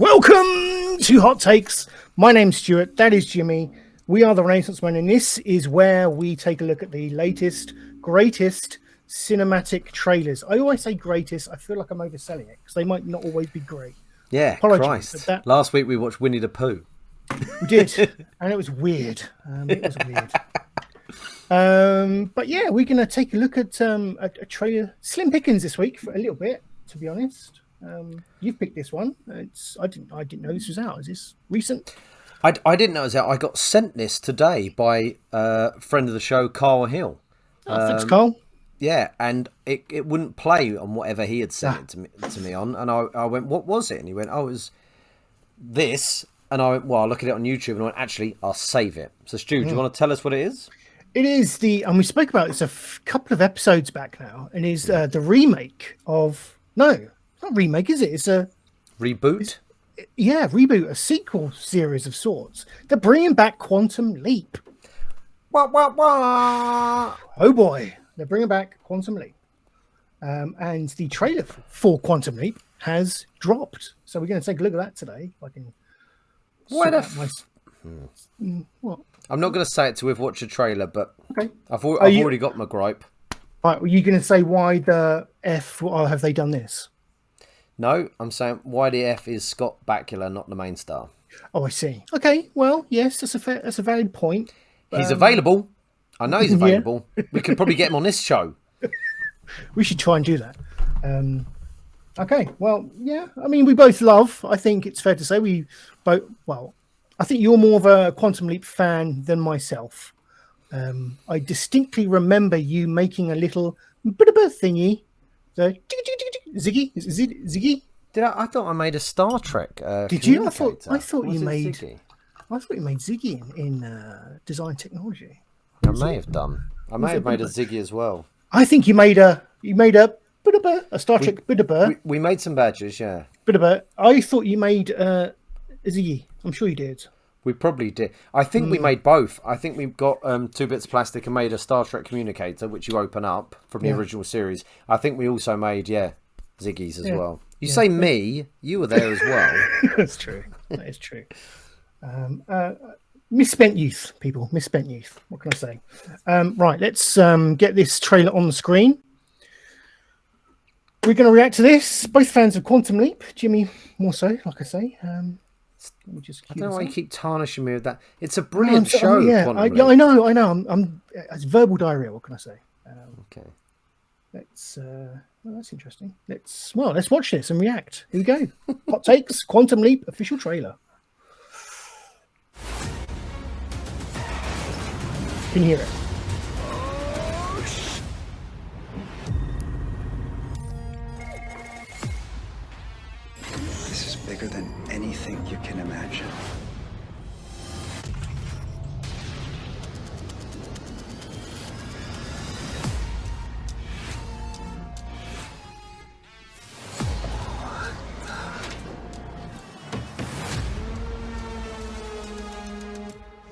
Welcome to Hot Takes. My name's Stuart. That is Jimmy. We are the Renaissance Men, and this is where we take a look at the latest, greatest cinematic trailers. I always say greatest. I feel like I'm overselling it because they might not always be great. Yeah, Apologies Christ. Last week we watched Winnie the Pooh. We did, and it was weird. But yeah, we're going to take a look at a trailer. Slim pickings this week for a little bit, to be honest. You've picked this one. I didn't know this was out. Is this recent? I didn't know it was out. I got sent this today by a friend of the show, Carl Hill. Thanks, Carl. Yeah, and it wouldn't play on whatever he had sent it to me on. And I went, what was it? And he went, oh, it was this. And I went, well, I'll look at it on YouTube. And I went, actually, I'll save it. So, Stu, do you want to tell us what it is? It is and we spoke about this a couple of episodes back now, and is the remake of, no, it's not remake, is it? It's a reboot. Reboot, a sequel series of sorts. They're bringing back Quantum Leap. Wah, wah, wah. Oh boy, they're bringing back Quantum Leap, and the trailer for Quantum Leap has dropped. So we're going to take a look at that today. If I can. What? I'm not going to say it till we've watched the trailer, but okay. I've already got my gripe. Right, were you going to say why the F? Or have they done this? No, I'm saying why the F is Scott Bakula, not the main star. Oh, I see. Okay, well, yes, that's a valid point. He's available. I know he's available. Yeah. We could probably get him on this show. We should try and do that. Okay, well, yeah. I mean, we both love. I think it's fair to say we both. Well, I think you're more of a Quantum Leap fan than myself. I distinctly remember you making a little bit of a thingy. The Ziggy? Is it Ziggy? I thought I made a Star Trek. Did you? I thought you made Ziggy? I thought you made Ziggy in Design Technology. I may have done. I may have made a Ziggy as well. I think you made a Star Trek Bidaba. We made some badges, yeah. Bidaba. I thought you made a Ziggy. I'm sure you did. We probably did. I think we made both. I think we've got 2 bits of plastic and made a Star Trek communicator, which you open up from the original series. I think we also made, Ziggies as well. You say me, you were there as well. That's true. That is true. Misspent youth, people. Misspent youth. What can I say? Right, let's get this trailer on the screen. We're going to react to this. Both fans of Quantum Leap. Jimmy, more so, like I say. I don't know why you keep tarnishing me with that. It's a brilliant show. I know. I'm it's verbal diarrhea. What can I say? Okay. That's interesting. Let's watch this and react. Here we go. Hot Takes, Quantum Leap official trailer. Can you hear it? This is bigger than anything you can imagine.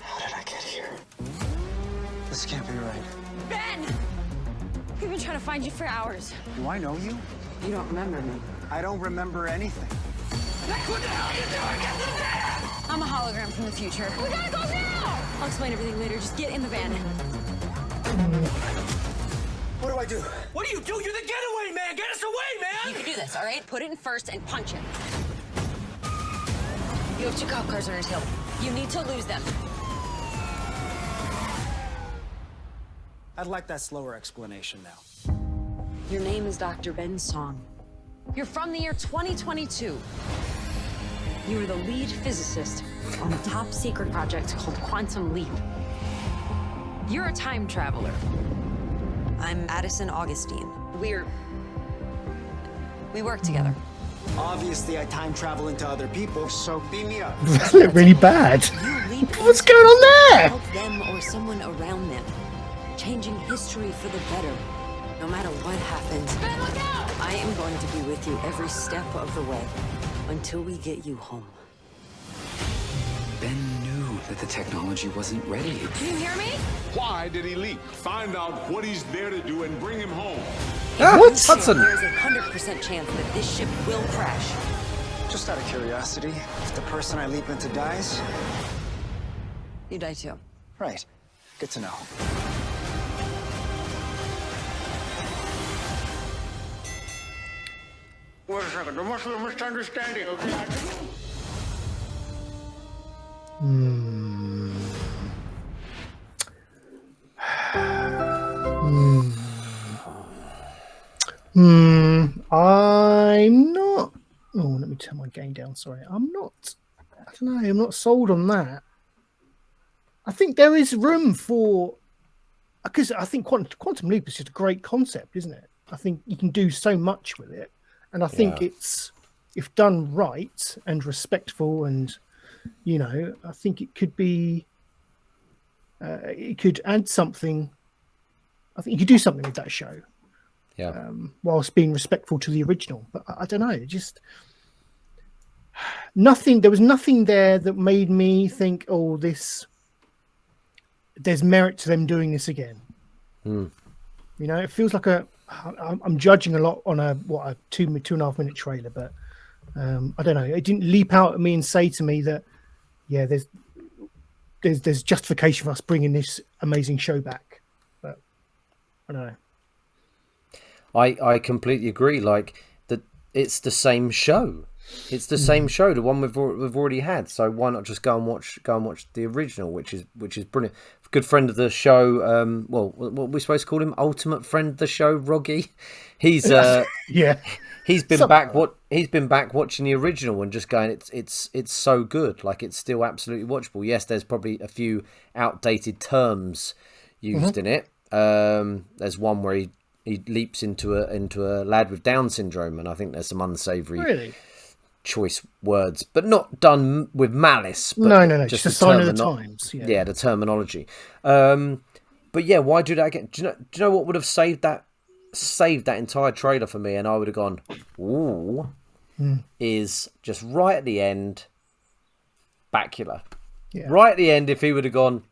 How did I get here? This can't be right. Ben! We've been trying to find you for hours. Do I know you? You don't remember me. I don't remember anything. What the hell are you doing? Get to the van! I'm a hologram from the future. We gotta go now! I'll explain everything later. Just get in the van. What do I do? What do? You're the getaway man! Get us away, man! You can do this, all right? Put it in first and punch him. You have 2 cop cars on his hill. You need to lose them. I'd like that slower explanation now. Your name is Dr. Ben Song. You're from the year 2022. You were the lead physicist on a top secret project called Quantum Leap. You're a time traveler. I'm Addison Augustine. We work together. Obviously, I time travel into other people, so beam me up. That looked really bad. What's going on there? Help them or someone around them. Changing history for the better. No matter what happens, Ben, look out! I am going to be with you every step of the way until we get you home. Ben knew that the technology wasn't ready. Can you hear me? Why did he leap? Find out what he's there to do and bring him home. What? Hudson! There's a 100% chance that this ship will crash. Just out of curiosity, if the person I leap into dies, You die too. right? Good to know. Wait a second, there must be a misunderstanding. I'm not. Oh, let me turn my gain down. Sorry, I'm not. I don't know. I'm not sold on that. I think there is room for, because I think quantum leap is just a great concept, isn't it? I think you can do so much with it, and I think it's, if done right and respectful, and I think it could be. It could add something. I think you could do something with that show. Yeah. Whilst being respectful to the original, but I don't know. Just nothing. There was nothing there that made me think, "Oh, there's merit to them doing this again." It feels like I'm judging a lot on a 2.5 minute trailer, but I don't know. It didn't leap out at me and say to me that, yeah, there's justification for us bringing this amazing show back. But I don't know. I completely agree. Like it's the same show. It's the same show, the one we've already had. So why not just go and watch the original, which is brilliant. Good friend of the show. What are we supposed to call him? Ultimate friend of the show, Roggy. He's Yeah. He's been back. He's been back watching the original and just going, it's so good. Like it's still absolutely watchable. Yes, there's probably a few outdated terms used in it. There's one where he leaps into a lad with Down syndrome, and I think there's some unsavoury choice words, but not done with malice. But no, just a sign of the times. Yeah, the terminology. But yeah, why do that again? Do you know what would have saved that entire trailer for me? And I would have gone, ooh, is just right at the end, Bakula. Yeah. Right at the end, if he would have gone,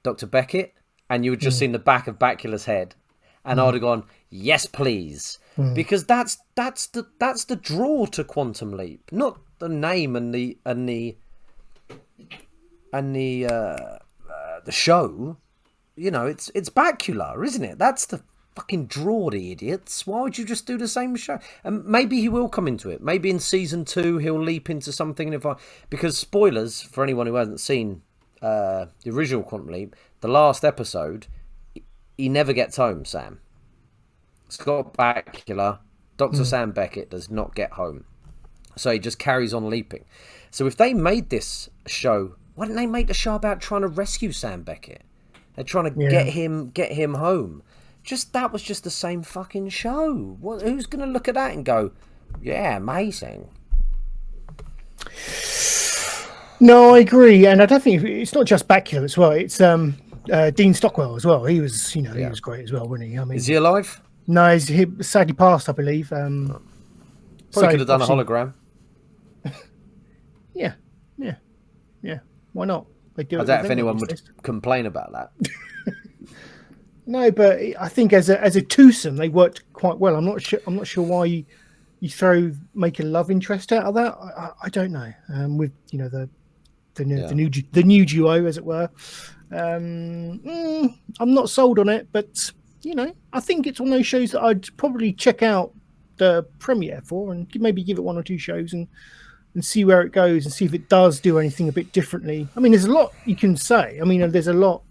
Dr. Beckett, and you had just seen the back of Bakula's head, and I would have gone, yes, please. Because that's the draw to Quantum Leap, not the name and the show. It's Bakula, isn't it? That's the fucking draw, the idiots. Why would you just do the same show? And maybe he will come into it. Maybe in season 2 he'll leap into something. Because spoilers for anyone who hasn't seen the original Quantum Leap, the last episode, he never gets home. Sam. Scott Bakula, Dr. Sam Beckett does not get home. So he just carries on leaping. So if they made this show, why didn't they make the show about trying to rescue Sam Beckett? They're trying to get him home. That was just the same fucking show. Who's going to look at that and go, yeah, amazing? No, I agree, and I don't think it's not just Bakula as well. It's Dean Stockwell as well. He was, he was great as well, wasn't he? I mean, is he alive? No, he sadly passed, I believe. Probably could have done a hologram. Yeah. Why not? They do. I doubt if anyone would complain about that. No, but I think as a twosome, they worked quite well. I'm not sure why you make a love interest out of that. I don't know. With the new duo, as it were. I'm not sold on it, but I think it's one of those shows that I'd probably check out the premiere for and maybe give it 1 or 2 shows and see where it goes and see if it does do anything a bit differently. I mean, there's a lot you can say. I mean, there's a lot.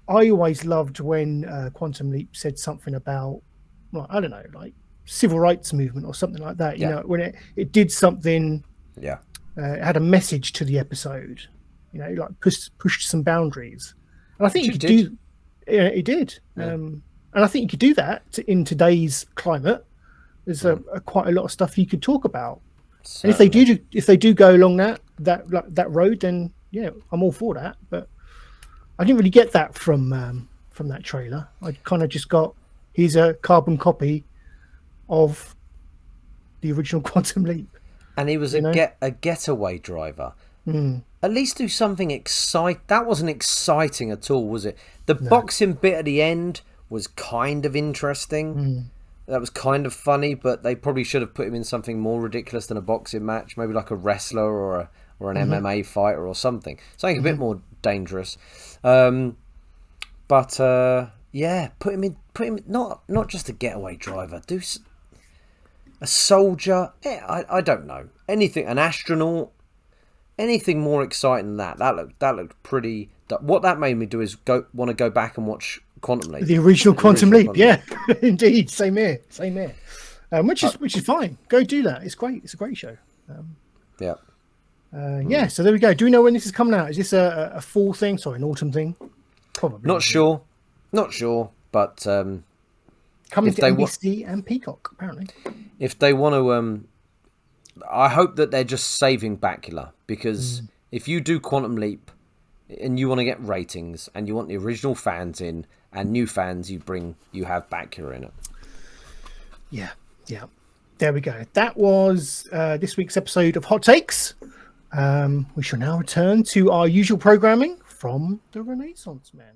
I always loved when Quantum Leap said something about, well, I don't know, like civil rights movement or something like that. When it did something. Yeah. It had a message to the episode. Like pushed some boundaries, and I think it did. It did. Yeah. And I think you could do that in today's climate. There's quite a lot of stuff you could talk about. Certainly. And if they do go along that road, then yeah, I'm all for that. But I didn't really get that from that trailer. I kind of just got, here's a carbon copy of the original Quantum Leap. And he was a getaway driver. At least do something exciting. That wasn't exciting at all, was it? The boxing bit at the end was kind of interesting, That was kind of funny, but they probably should have put him in something more ridiculous than a boxing match, maybe like a wrestler or an MMA fighter or something a bit more dangerous. But yeah, put him in not just a getaway driver. Do a soldier. I don't know, anything, an astronaut, anything more exciting than that. That looked pretty. What that made me do is want to go back and watch Quantum Leap. The original Quantum Leap, yeah, indeed. Same here. Which is fine. Go do that. It's great. It's a great show. Yeah. Yeah. So there we go. Do we know when this is coming out? Is this a fall thing? Sorry, an autumn thing? Probably. Not sure. But coming to NBC and Peacock apparently. If they want to, I hope that they're just saving Bakula, because if you do Quantum Leap and you want to get ratings and you want the original fans in and new fans, you have Bakula in it. Yeah. There we go. That was this week's episode of Hot Takes. We shall now return to our usual programming from the Renaissance Man.